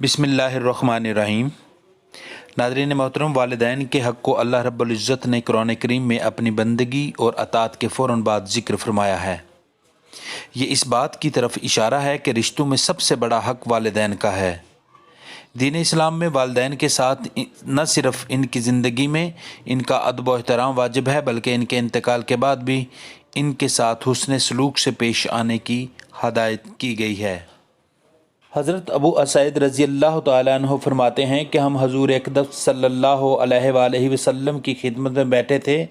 بسم اللہ الرحمن الرحیم۔ ناظرین محترم، والدین کے حق کو اللہ رب العزت نے قرآن کریم میں اپنی بندگی اور اطاعت کے فوراً بعد ذکر فرمایا ہے۔ یہ اس بات کی طرف اشارہ ہے کہ رشتوں میں سب سے بڑا حق والدین کا ہے۔ دین اسلام میں والدین کے ساتھ نہ صرف ان کی زندگی میں ان کا ادب و احترام واجب ہے، بلکہ ان کے انتقال کے بعد بھی ان کے ساتھ حسن سلوک سے پیش آنے کی ہدایت کی گئی ہے۔ حضرت ابو اسعد رضی اللہ تعالیٰ عنہ فرماتے ہیں کہ ہم حضور اقدس صلی اللہ علیہ وآلہ وسلم کی خدمت میں بیٹھے تھے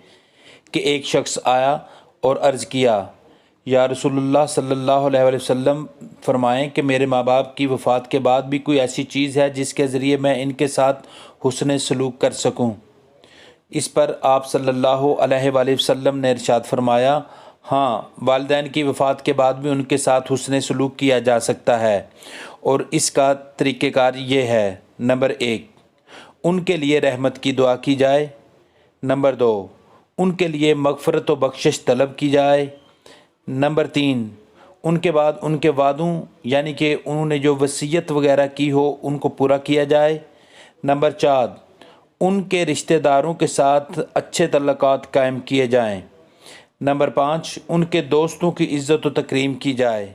کہ ایک شخص آیا اور عرض کیا، یا رسول اللہ صلی اللہ علیہ وآلہ وسلم، فرمائیں کہ میرے ماں باپ کی وفات کے بعد بھی کوئی ایسی چیز ہے جس کے ذریعے میں ان کے ساتھ حسن سلوک کر سکوں؟ اس پر آپ صلی اللہ علیہ وآلہ وسلم نے ارشاد فرمایا، ہاں، والدین کی وفات کے بعد بھی ان کے ساتھ حسن سلوک کیا جا سکتا ہے، اور اس کا طریقہ کار یہ ہے: نمبر 1، ان کے لیے رحمت کی دعا کی جائے۔ نمبر 2، ان کے لیے مغفرت و بخشش طلب کی جائے۔ نمبر 3، ان کے بعد ان کے وعدوں یعنی کہ انہوں نے جو وصیت وغیرہ کی ہو ان کو پورا کیا جائے۔ نمبر 4، ان کے رشتہ داروں کے ساتھ اچھے تعلقات قائم کیے جائیں۔ نمبر 5، ان کے دوستوں کی عزت و تکریم کی جائے۔